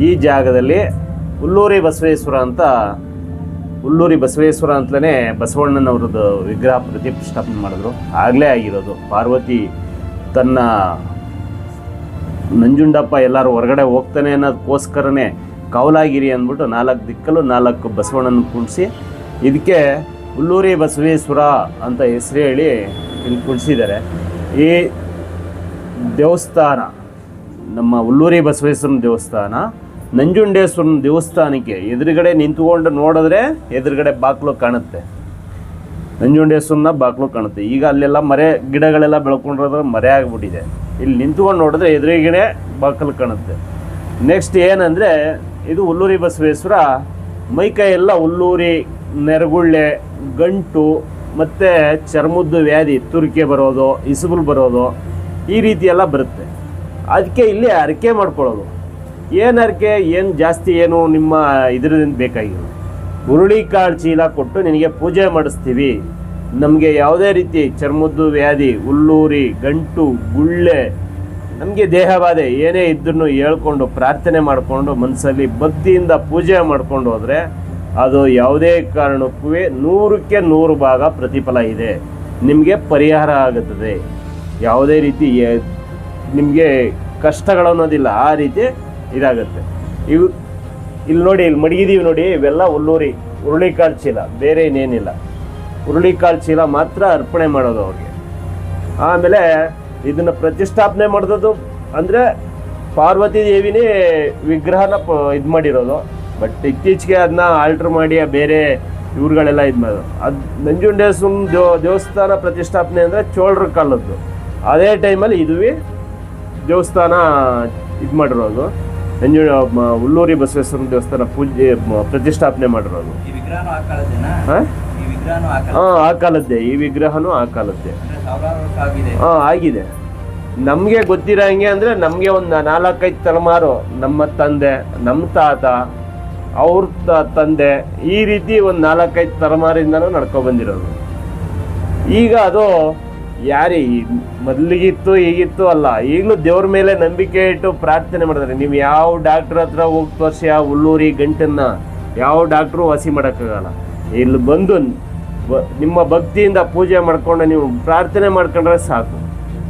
ಈ ಜಾಗದಲ್ಲಿ ಹುಲ್ಲೂರಿ ಬಸವೇಶ್ವರ ಅಂತಲೇ ಬಸವಣ್ಣನವ್ರದ್ದು ವಿಗ್ರಹ ಪ್ರತಿಷ್ಠಾಪನೆ ಮಾಡಿದ್ರು. ಆಗಲೇ ಆಗಿರೋದು. ಪಾರ್ವತಿ ತನ್ನ ನಂಜುಂಡಪ್ಪ ಎಲ್ಲರೂ ಹೊರಗಡೆ ಹೋಗ್ತಾನೆ ಅನ್ನೋದಕ್ಕೋಸ್ಕರನೇ ಕೌಲಾಗಿರಿ ಅಂದ್ಬಿಟ್ಟು 4 ದಿಕ್ಕಲ್ಲೂ 4 ಬಸವಣ್ಣನ ಕುಣಿಸಿ ಇದಕ್ಕೆ ಹುಲ್ಲೂರಿ ಬಸವೇಶ್ವರ ಅಂತ ಹೆಸರು ಹೇಳಿ ಇಲ್ಲಿ ಕುಣಿಸಿದ್ದಾರೆ. ಈ ದೇವಸ್ಥಾನ ನಮ್ಮ ಹುಲ್ಲೂರಿ ಬಸವೇಶ್ವರನ ದೇವಸ್ಥಾನ ನಂಜುಂಡೇಶ್ವರನ ದೇವಸ್ಥಾನಕ್ಕೆ ಎದುರುಗಡೆ ನಿಂತ್ಕೊಂಡು ನೋಡಿದ್ರೆ ಎದುರುಗಡೆ ಬಾಗಿಲು ಕಾಣುತ್ತೆ. ನಂಜುಂಡೇಶ್ವರನ ಬಾಗಿಲು ಕಾಣುತ್ತೆ. ಈಗ ಅಲ್ಲೆಲ್ಲ ಮರೆ ಗಿಡಗಳೆಲ್ಲ ಬೆಳ್ಕೊಂಡಿರೋದ್ರೆ ಮರೆ ಆಗಿಬಿಟ್ಟಿದೆ. ಇಲ್ಲಿ ನಿಂತ್ಕೊಂಡು ನೋಡಿದ್ರೆ ಎದುರುಗಡೆ ಬಾಗಿಲು ಕಾಣುತ್ತೆ. ನೆಕ್ಸ್ಟ್ ಏನಂದರೆ ಇದು ಹುಲ್ಲೂರಿ ಬಸವೇಶ್ವರ ಮೈಕೈ ಎಲ್ಲ ಹುಲ್ಲೂರಿ, ನೆರಗುಳ್ಳೆ, ಗಂಟು ಮತ್ತು ಚರ್ಮದ್ದು ವ್ಯಾಧಿ, ತುರಿಕೆ ಬರೋದು, ಇಸುಬುಲ್ ಬರೋದು, ಈ ರೀತಿ ಎಲ್ಲ ಬರುತ್ತೆ. ಅದಕ್ಕೆ ಇಲ್ಲಿ ಅರಿಕೆ ಮಾಡ್ಕೊಳ್ಳೋದು. ಏನು ಅರಿಕೆ, ಏನು ಜಾಸ್ತಿ ಏನು ನಿಮ್ಮ ಇದರಿಂದ ಬೇಕಾಗಿಲ್ಲ. ಹುರುಳಿಕಾಳು ಚೀಲ ಕೊಟ್ಟು ನಿನಗೆ ಪೂಜೆ ಮಾಡಿಸ್ತೀವಿ, ನಮಗೆ ಯಾವುದೇ ರೀತಿ ಚರ್ಮದ್ದು ವ್ಯಾಧಿ, ಹುಲ್ಲೂರಿ, ಗಂಟು, ಗುಳ್ಳೆ, ನಮಗೆ ದೇಹಬಾಧೆ ಏನೇ ಇದ್ರೂ ಹೇಳ್ಕೊಂಡು ಪ್ರಾರ್ಥನೆ ಮಾಡಿಕೊಂಡು ಮನಸ್ಸಲ್ಲಿ ಭಕ್ತಿಯಿಂದ ಪೂಜೆ ಮಾಡ್ಕೊಂಡು ಹೋದರೆ ಅದು ಯಾವುದೇ ಕಾರಣಕ್ಕೂ 100ಕ್ಕೆ 100 ಭಾಗ ಪ್ರತಿಫಲ ಇದೆ. ನಿಮಗೆ ಪರಿಹಾರ ಆಗುತ್ತದೆ. ಯಾವುದೇ ರೀತಿ ನಿಮಗೆ ಕಷ್ಟಗಳು ಅನ್ನೋದಿಲ್ಲ, ಆ ರೀತಿ ಇದಾಗುತ್ತೆ. ಇಲ್ಲಿ ನೋಡಿ, ಇಲ್ಲಿ ಮಡಗಿದೀವಿ ನೋಡಿ, ಇವೆಲ್ಲ ಹುರುಳಿಕಾಳು ಚೀಲ, ಬೇರೆ ಇನ್ನೇನಿಲ್ಲ. ಹುರುಳಿಕಾಳು ಚೀಲ ಮಾತ್ರ ಅರ್ಪಣೆ ಮಾಡೋದು ಅವ್ರಿಗೆ. ಆಮೇಲೆ ಇದನ್ನು ಪ್ರತಿಷ್ಠಾಪನೆ ಮಾಡೋದು ಅಂದರೆ ಪಾರ್ವತಿ ದೇವಿನೇ ವಿಗ್ರಹನ ಇದು ಮಾಡಿರೋದು. ಬಟ್ ಇತ್ತೀಚೆಗೆ ಅದನ್ನ ಆಲ್ಟ್ರ್ ಮಾಡಿ ಬೇರೆ ಇವ್ರುಗಳೆಲ್ಲ ಇದು ಮಾಡೋದು. ಅದು ನಂಜುಂಡೇಶ್ವರನ ದೇವಸ್ಥಾನ ಪ್ರತಿಷ್ಠಾಪನೆ ಅಂದರೆ ಚೋಳರ ಕಾಲದ್ದು. ಅದೇ ಟೈಮಲ್ಲಿ ಇದುವೇ ದೇವಸ್ಥಾನ ಇದು ಮಾಡಿರೋದು. ಹುಲ್ಲೂರಿ ಬಸವೇಶ್ವರನ ದೇವಸ್ಥಾನ ಪೂಜೆ ಪ್ರತಿಷ್ಠಾಪನೆ ಮಾಡಿರೋದು. ಆ ಕಾಲದ್ದೇ. ಈ ವಿಗ್ರಹನೂ ಆ ಕಾಲದ್ದೇ. ಆಗಿದೆ. ನಮಗೆ ಗೊತ್ತಿರೋ ಹಂಗೆ ಅಂದರೆ ನಮಗೆ ಒಂದು 4-5 ತಲೆಮಾರು, ನಮ್ಮ ತಂದೆ, ನಮ್ಮ ತಾತ, ಅವ್ರ ತಂದೆ, ಈ ರೀತಿ ಒಂದು 4-5 ತಲೆಮಾರಿಂದನೂ ನಡ್ಕೊಬಂದಿರೋದು. ಈಗ ಅದು ಮೊದಲಿಗಿತ್ತು ಈಗಿತ್ತು ಅಲ್ಲ, ಈಗಲೂ ದೇವ್ರ ಮೇಲೆ ನಂಬಿಕೆ ಇಟ್ಟು ಪ್ರಾರ್ಥನೆ ಮಾಡಿದ್ರೆ ನೀವು ಯಾವ ಡಾಕ್ಟ್ರ್ ಹತ್ರ ಹೋಗಿ ತೋರಿಸಿ ಆ ಹುಲ್ಲೂರಿ ಗಂಟನ್ನು ಯಾವ ಡಾಕ್ಟ್ರು ವಾಸಿ ಮಾಡೋಕ್ಕಾಗಲ್ಲ. ಇಲ್ಲಿ ಬಂದು ನಿಮ್ಮ ಭಕ್ತಿಯಿಂದ ಪೂಜೆ ಮಾಡ್ಕೊಂಡು ನೀವು ಪ್ರಾರ್ಥನೆ ಮಾಡ್ಕೊಂಡ್ರೆ ಸಾಕು.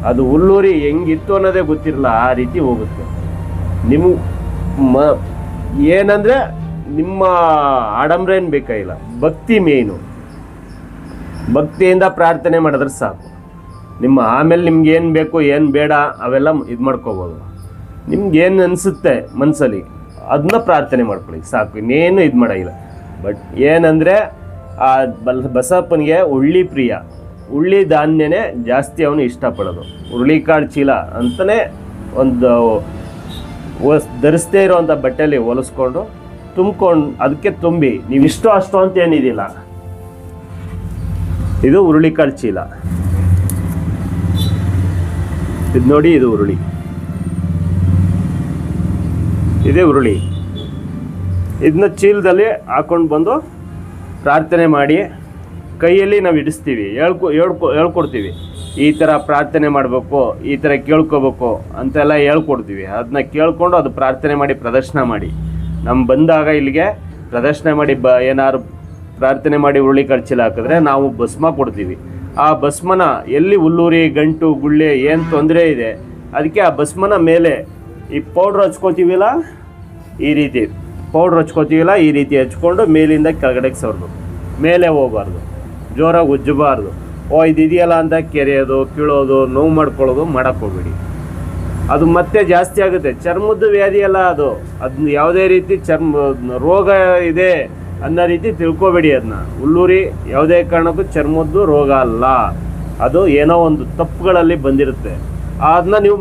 ಅದು ಹುಲ್ಲೂರಿ ಹೆಂಗಿತ್ತು ಅನ್ನೋದೇ ಗೊತ್ತಿರಲ್ಲ, ಆ ರೀತಿ ಹೋಗುತ್ತೆ. ಏನಂದರೆ ನಿಮ್ಮ ಆಡಂಬರ ಏನು ಬೇಕಾಗಿಲ್ಲ, ಭಕ್ತಿ ಮೇಯ್ನು. ಭಕ್ತಿಯಿಂದ ಪ್ರಾರ್ಥನೆ ಮಾಡಿದ್ರೆ ಸಾಕು. ಆಮೇಲೆ ನಿಮ್ಗೆ ಏನು ಬೇಕು ಏನು ಬೇಡ ಅವೆಲ್ಲ ಇದು ಮಾಡ್ಕೋಬೋದು. ನಿಮ್ಗೆ ಏನು ಅನಿಸುತ್ತೆ ಮನಸ್ಸಲ್ಲಿ ಅದನ್ನ ಪ್ರಾರ್ಥನೆ ಮಾಡ್ಕೊಳ್ಳಿ ಸಾಕು, ಇನ್ನೇನು ಇದು ಮಾಡೋಂಗಿಲ್ಲ. ಬಟ್ ಏನಂದರೆ ಆ ಬಸಪ್ಪನಿಗೆ ಉಳ್ಳಿ ಪ್ರಿಯ, ಉಳ್ಳಿ ಧಾನ್ಯನೇ ಜಾಸ್ತಿ ಅವನು ಇಷ್ಟಪಡೋದು. ಹುರುಳಿಕಾಳು ಚೀಲ ಅಂತಲೇ ಒಂದು ಧರಿಸದೇ ಇರೋವಂಥ ಬಟ್ಟೆಯಲ್ಲಿ ಹೊಲಿಸ್ಕೊಂಡು ತುಂಬಿಕೊಂಡು ಅದಕ್ಕೆ ತುಂಬಿ ನೀವು ಇಷ್ಟು ಅಷ್ಟು ಅಂತ ಏನಿದಿಲ್ಲ. ಇದು ಹುರುಳಿಕಾಳು ಚೀಲ. ಇದು ನೋಡಿ, ಇದು ಹುರುಳಿ, ಇದೇ ಹುರುಳಿ. ಇದನ್ನ ಚೀಲದಲ್ಲಿ ಹಾಕೊಂಡು ಬಂದು ಪ್ರಾರ್ಥನೆ ಮಾಡಿ ಕೈಯಲ್ಲಿ ನಾವು ಇಡಿಸ್ತೀವಿ, ಹೇಳ್ಕೊಡ್ತೀವಿ. ಈ ಥರ ಪ್ರಾರ್ಥನೆ ಮಾಡಬೇಕು, ಈ ಥರ ಕೇಳ್ಕೋಬೇಕು ಅಂತೆಲ್ಲ ಹೇಳ್ಕೊಡ್ತೀವಿ. ಅದನ್ನ ಕೇಳ್ಕೊಂಡು ಅದು ಪ್ರಾರ್ಥನೆ ಮಾಡಿ ಪ್ರದರ್ಶನ ಮಾಡಿ ಬಂದಾಗ ಇಲ್ಲಿಗೆ ಪ್ರದರ್ಶನ ಮಾಡಿ ಏನಾದ್ರು ಪ್ರಾರ್ಥನೆ ಮಾಡಿ ಹುರುಳಿಕಾಳು ಚೀಲ ಹಾಕಿದ್ರೆ ನಾವು ಭಸ್ಮ ಕೊಡ್ತೀವಿ. ಆ ಭಸ್ಮನ ಎಲ್ಲಿ ಹುಲ್ಲೂರಿ, ಗಂಟು, ಗುಳ್ಳೆ ಏನು ತೊಂದರೆ ಇದೆ ಅದಕ್ಕೆ ಆ ಭಸ್ಮನ ಮೇಲೆ ಈ ಪೌಡ್ರ್ ಹಚ್ಕೋತೀವಿಲ್ಲ, ಈ ರೀತಿ ಪೌಡ್ರ್ ಹಚ್ಕೋತೀವಿಲ್ಲ, ಈ ರೀತಿ ಹಚ್ಕೊಂಡು ಮೇಲಿಂದ ಕೆಳಗಡೆಗೆ ಸವರ್ಬೇಕು. ಮೇಲೆ ಹೋಗಬಾರ್ದು, ಜೋರಾಗಿ ಉಜ್ಜಬಾರ್ದು. ಇದೆಯಲ್ಲ ಅಂತ ಕೆರೆಯೋದು, ಕೀಳೋದು, ನೋವು ಮಾಡ್ಕೊಳ್ಳೋದು ಮಾಡೋಕ್ಕೋಗ್ಬೇಡಿ. ಅದು ಮತ್ತೆ ಜಾಸ್ತಿ ಆಗುತ್ತೆ. ಚರ್ಮದ್ದು ವ್ಯಾಧಿ ಅಲ್ಲ ಅದನ್ನ ಯಾವುದೇ ರೀತಿ ರೋಗ ಇದೆ ಅನ್ನೋ ರೀತಿ ತಿಳ್ಕೊಬೇಡಿ. ಅದನ್ನ ಹುಲ್ಲೂರಿ ಯಾವುದೇ ಕಾರಣಕ್ಕೂ ಚರ್ಮದ್ದು ರೋಗ ಅಲ್ಲ, ಅದು ಏನೋ ಒಂದು ತಪ್ಪುಗಳಲ್ಲಿ ಬಂದಿರುತ್ತೆ. ಅದನ್ನ ನೀವು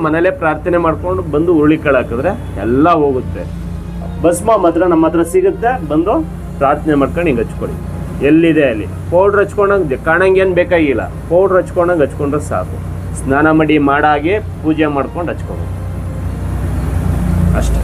ಮನೇಲೇ ಪ್ರಾರ್ಥನೆ ಮಾಡ್ಕೊಂಡು ಬಂದು ಹುರುಳಿಕಾಳು ಹಾಕಿದ್ರೆ ಎಲ್ಲ ಹೋಗುತ್ತೆ. ಭಸ್ಮ ಮಾತ್ರ ನಮ್ಮ ಹತ್ರ ಸಿಗುತ್ತೆ, ಬಂದು ಪ್ರಾರ್ಥನೆ ಮಾಡ್ಕೊಂಡು ಹಿಂಗೆ ಹಚ್ಕೊಳ್ಳಿ. ಎಲ್ಲಿದೆ ಅಲ್ಲಿ ಪೌಡ್ರ್ ಹಚ್ಕೊಂಡಂಗೆ ಕಾಣಂಗೇನು ಬೇಕಾಗಿಲ್ಲ, ಪೌಡ್ರ್ ಹಚ್ಕೊಂಡಂಗೆ ಹಚ್ಕೊಂಡ್ರೆ ಸಾಕು. ಸ್ನಾನ ಮಾಡಿ ಮಾಡಾಗೆ ಪೂಜೆ ಮಾಡ್ಕೊಂಡು ಹಚ್ಕೋಬೇಕು ಅಷ್ಟೇ.